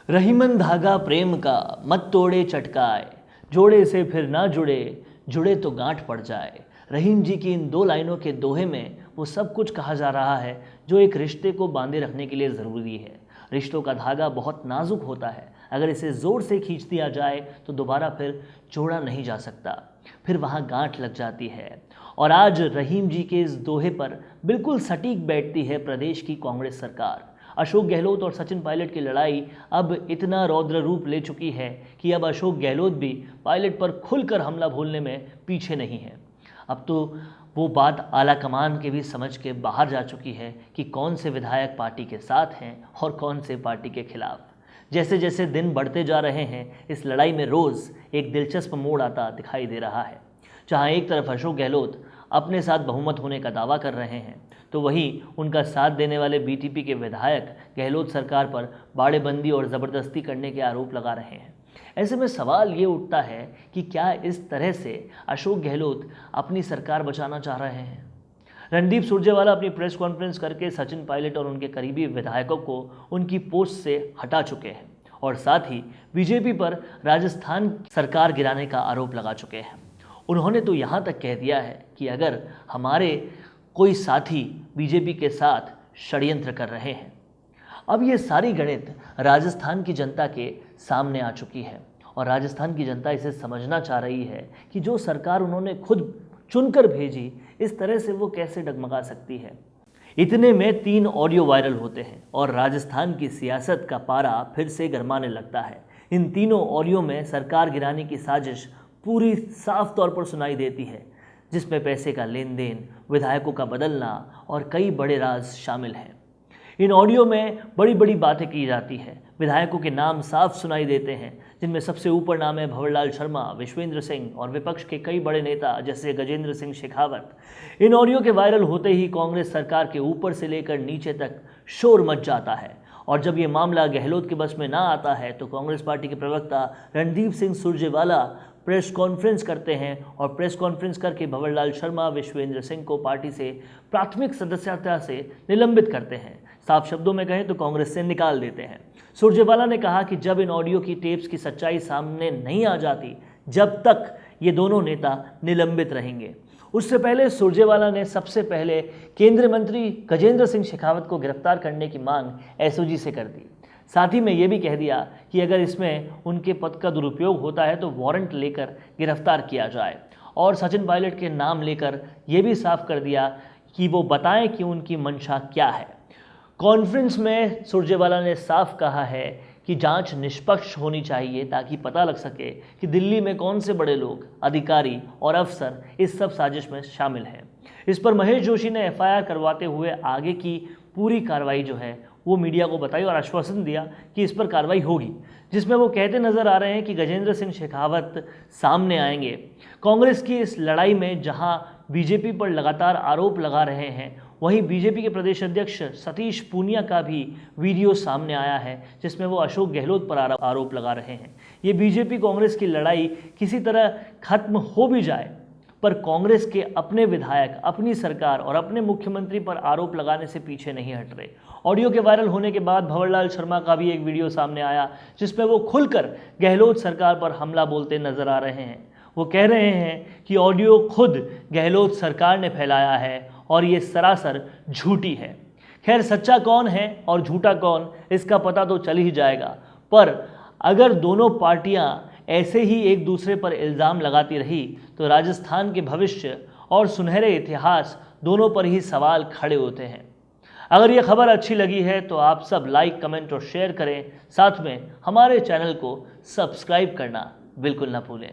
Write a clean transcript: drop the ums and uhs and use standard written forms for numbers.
रहीमन धागा प्रेम का मत तोड़े चटकाए, जोड़े से फिर ना जुड़े, जुड़े तो गांठ पड़ जाए। रहीम जी की इन दो लाइनों के दोहे में वो सब कुछ कहा जा रहा है जो एक रिश्ते को बांधे रखने के लिए ज़रूरी है। रिश्तों का धागा बहुत नाजुक होता है, अगर इसे ज़ोर से खींच दिया जाए तो दोबारा फिर जोड़ा नहीं जा सकता, फिर वहाँ गांठ लग जाती है। और आज रहीम जी के इस दोहे पर बिल्कुल सटीक बैठती है प्रदेश की कांग्रेस सरकार। अशोक गहलोत और सचिन पायलट की लड़ाई अब इतना रौद्र रूप ले चुकी है कि अब अशोक गहलोत भी पायलट पर खुलकर हमला बोलने में पीछे नहीं है। अब तो वो बात आला कमान के भी समझ के बाहर जा चुकी है कि कौन से विधायक पार्टी के साथ हैं और कौन से पार्टी के खिलाफ। जैसे जैसे दिन बढ़ते जा रहे हैं, इस लड़ाई में रोज़ एक दिलचस्प मोड़ आता दिखाई दे रहा है। जहां एक तरफ अशोक गहलोत अपने साथ बहुमत होने का दावा कर रहे हैं, तो वहीं उनका साथ देने वाले बीटीपी के विधायक गहलोत सरकार पर बाड़ेबंदी और ज़बरदस्ती करने के आरोप लगा रहे हैं। ऐसे में सवाल ये उठता है कि क्या इस तरह से अशोक गहलोत अपनी सरकार बचाना चाह रहे हैं? रणदीप सुरजेवाला अपनी प्रेस कॉन्फ्रेंस करके सचिन पायलट और उनके करीबी विधायकों को उनकी पोस्ट से हटा चुके हैं और साथ ही बीजेपी पर राजस्थान सरकार गिराने का आरोप लगा चुके हैं। उन्होंने तो यहाँ तक कह दिया है कि अगर हमारे कोई साथी बीजेपी के साथ षड्यंत्र कर रहे हैं। अब ये सारी गणित राजस्थान की जनता के सामने आ चुकी है और राजस्थान की जनता इसे समझना चाह रही है कि जो सरकार उन्होंने खुद चुनकर भेजी, इस तरह से वो कैसे डगमगा सकती है। इतने में 3 ऑडियो वायरल होते हैं और राजस्थान की सियासत का पारा फिर से गरमाने लगता है। इन तीनों ऑडियो में सरकार गिराने की साजिश पूरी साफ तौर पर सुनाई देती है, जिसमें पैसे का लेन देन, विधायकों का बदलना और कई बड़े राज शामिल हैं। इन ऑडियो में बड़ी बड़ी बातें की जाती हैं, विधायकों के नाम साफ सुनाई देते हैं, जिनमें सबसे ऊपर नाम है भंवरलाल शर्मा, विश्वेंद्र सिंह और विपक्ष के कई बड़े नेता जैसे गजेंद्र सिंह शेखावत। इन ऑडियो के वायरल होते ही कांग्रेस सरकार के ऊपर से लेकर नीचे तक शोर मच जाता है और जब ये मामला गहलोत के बस में ना आता है तो कांग्रेस पार्टी के प्रवक्ता रणदीप सिंह सुरजेवाला प्रेस कॉन्फ्रेंस करते हैं और प्रेस कॉन्फ्रेंस करके भंवरलाल शर्मा, विश्वेंद्र सिंह को पार्टी से प्राथमिक सदस्यता से निलंबित करते हैं। साफ शब्दों में कहें तो कांग्रेस से निकाल देते हैं। सुरजेवाला ने कहा कि जब इन ऑडियो की टेप्स की सच्चाई सामने नहीं आ जाती, जब तक ये दोनों नेता निलंबित रहेंगे। उससे पहले सुरजेवाला ने सबसे पहले केंद्रीय मंत्री गजेंद्र सिंह शेखावत को गिरफ्तार करने की मांग एसओजी से कर दी। साथ ही में ये भी कह दिया कि अगर इसमें उनके पद का दुरुपयोग होता है तो वारंट लेकर गिरफ्तार किया जाए और सचिन पायलट के नाम लेकर ये भी साफ कर दिया कि वो बताएं कि उनकी मंशा क्या है। कॉन्फ्रेंस में सुरजेवाला ने साफ कहा है कि जांच निष्पक्ष होनी चाहिए ताकि पता लग सके कि दिल्ली में कौन से बड़े लोग, अधिकारी और अफसर इस सब साजिश में शामिल हैं। इस पर महेश जोशी ने एफआईआर करवाते हुए आगे की पूरी कार्रवाई जो है वो मीडिया को बताई और आश्वासन दिया कि इस पर कार्रवाई होगी, जिसमें वो कहते नजर आ रहे हैं कि गजेंद्र सिंह शेखावत सामने आएंगे। कांग्रेस की इस लड़ाई में जहां बीजेपी पर लगातार आरोप लगा रहे हैं, वहीं बीजेपी के प्रदेश अध्यक्ष सतीश पूनिया का भी वीडियो सामने आया है जिसमें वो अशोक गहलोत पर आरोप लगा रहे हैं। ये बीजेपी कांग्रेस की लड़ाई किसी तरह खत्म हो भी जाए, पर कांग्रेस के अपने विधायक अपनी सरकार और अपने मुख्यमंत्री पर आरोप लगाने से पीछे नहीं हट रहे। ऑडियो के वायरल होने के बाद भंवरलाल शर्मा का भी एक वीडियो सामने आया जिसमें वो खुलकर गहलोत सरकार पर हमला बोलते नजर आ रहे हैं। वो कह रहे हैं कि ऑडियो खुद गहलोत सरकार ने फैलाया है और ये सरासर झूठी है। खैर, सच्चा कौन है और झूठा कौन, इसका पता तो चल ही जाएगा, पर अगर दोनों पार्टियां ऐसे ही एक दूसरे पर इल्ज़ाम लगाती रही तो राजस्थान के भविष्य और सुनहरे इतिहास दोनों पर ही सवाल खड़े होते हैं। अगर ये खबर अच्छी लगी है तो आप सब लाइक, कमेंट और शेयर करें, साथ में हमारे चैनल को सब्सक्राइब करना बिल्कुल ना भूलें।